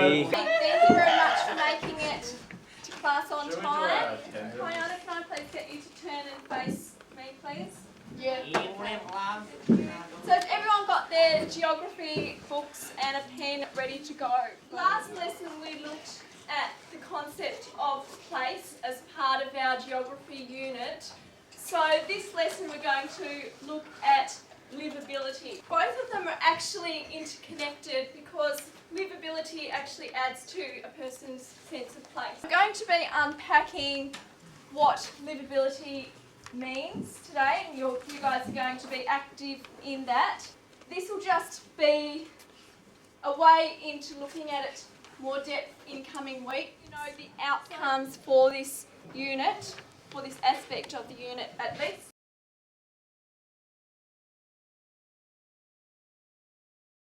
Thank you very much for making it to class on time. Kiana, can I please get you to turn and face me, please? Yeah. So has everyone got their geography books and a pen ready to go? Last lesson we looked at the concept of place as part of our geography unit. So this lesson we're going to look at liveability. Both of them are actually interconnected because liveability actually adds to a person's sense of place. I'm going to be unpacking what liveability means today, and you guys are going to be active in that. This will just be a way into looking at it more depth in coming week. You know the outcomes for this unit, for this aspect of the unit at least.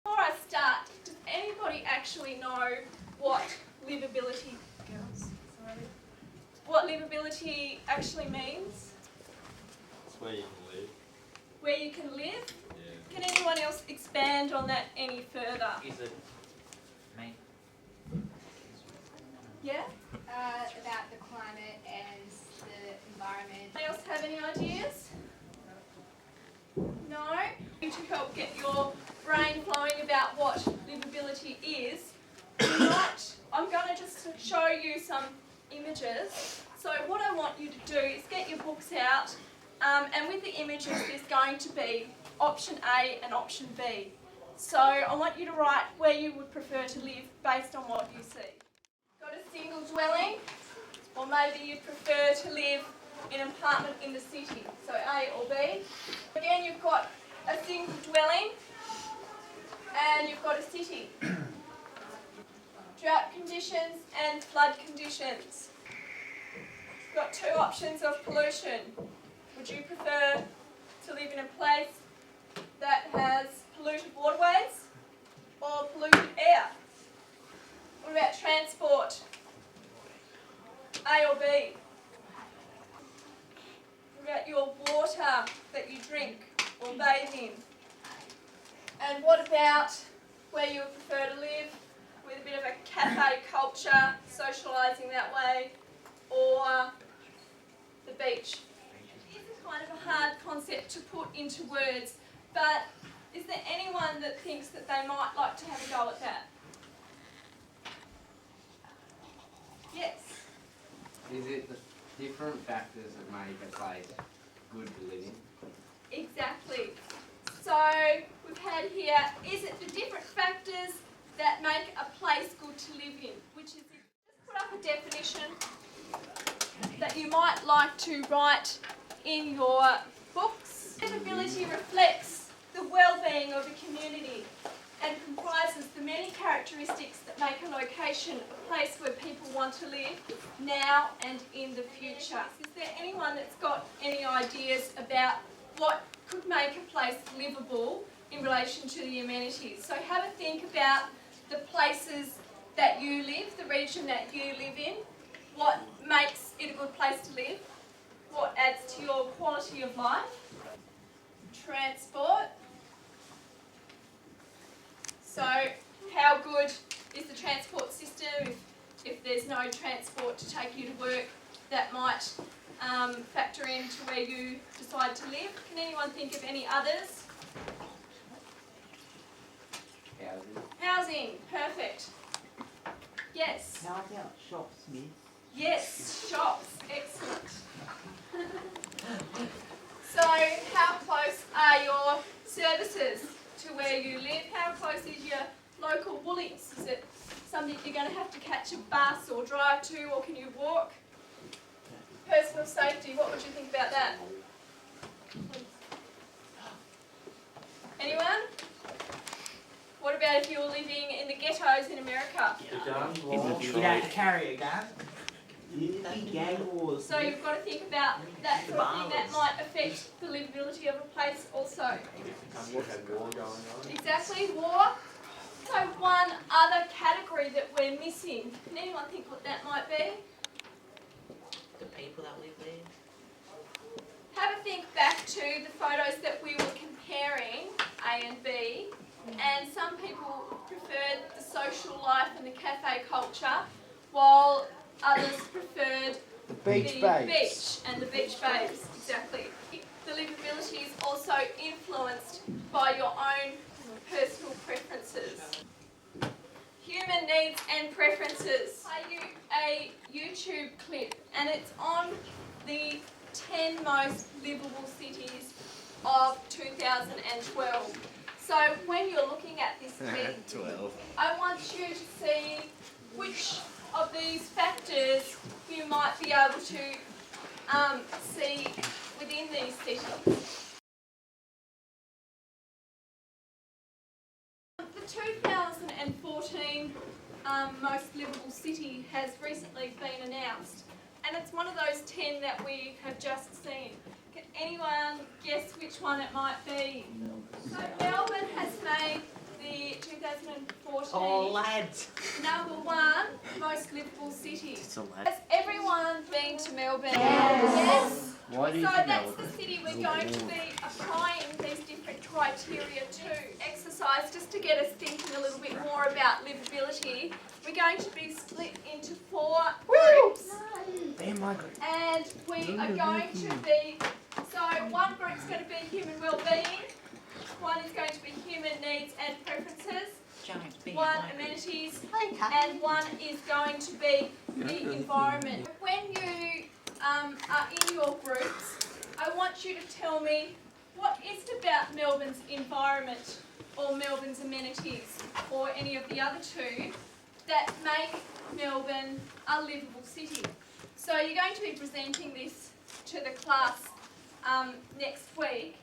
Before I start, does anybody actually know what liveability, what liveability actually means? It's where you can live. Where you can live? Yeah. Can anyone else expand on that any further? Is it me? Yeah? About the climate and the environment. Anyone else have any ideas? No? To help get your brain flowing about what liveability is, I'm going to just show you some images. So what I want you to do is get your books out, and with the images there's going to be option A and option B. So I want you to write where you would prefer to live based on what you see. Got a single dwelling, or maybe you'd prefer to live in an apartment in the city, so A or B. Again, you've got a single dwelling and you've got a city. Drought conditions and flood conditions. You've got two options of pollution. Would you prefer to live in a place that has polluted waterways or polluted air? What about transport? A or B? What about your water that you drink or bathe in? And what about where you would prefer to live with a bit of a cafe culture, socialising that way, or the beach? It's a kind of a hard concept to put into words, but is there anyone that thinks that they might like to have a go at that? Yes? Is it the different factors that make a place good to live in? Exactly. So we've had here, is it the different factors that make a place good to live in? Which is, just put up a definition that you might like to write in your books. Liveability reflects the well-being of a community and comprises the many characteristics that make a location a place where people want to live now and in the future. Is there anyone that's got any ideas about what could make a place livable in relation to the amenities? So have a think about the places that you live, the region that you live in, what makes it a good place to live, what adds to your quality of life. Transport. So how good is the transport system? If there's no transport to take you to work, that might factor into where you decide to live. Can anyone think of any others? Housing, perfect. Yes? How about shops, miss? Yes, shops, excellent. So how close are your services to where you live? How close is your local Woolies? Is it something you're going to have to catch a bus or drive to, or can you walk? Personal safety, what would you think about that? Anyone? What about if you were living in the ghettos in America? You don't carry a gun. Gang wars. So you've got to think about that sort of thing that might affect the livability of a place also. Exactly, war. So one other category that we're missing. Can anyone think what that might be? The people that live there. Have a think back to the photos that we were comparing, A and B. and some people preferred the social life and the cafe culture, while others preferred The beach babes. beach and the beach babes, exactly. The livability is also influenced by your own personal preferences. Human needs and preferences. I use a YouTube clip and it's on the 10 most livable cities of 2012. So when you're looking at this clip, 12. I want you to see which of these factors you might be able to see within these cities. The 2014 most livable city has recently been announced, and it's one of those 10 that we have just seen. Can anyone guess which one it might be? So Melbourne has made the 2014 lads. number 1 most livable city. a lad. Has everyone been to Melbourne? Yes. Why do So you think that's the city we're going to be applying these different criteria to. Exercise, just to get us thinking a little bit more about livability, we're going to be split into 4 groups. And we are going to be, so one group's going to be human well-being, one is going to be human needs and preferences, one amenities, and one is going to be the environment. When you are in your groups, I want you to tell me what is it about Melbourne's environment or Melbourne's amenities or any of the other 2 that make Melbourne a livable city. So you're going to be presenting this to the class next week.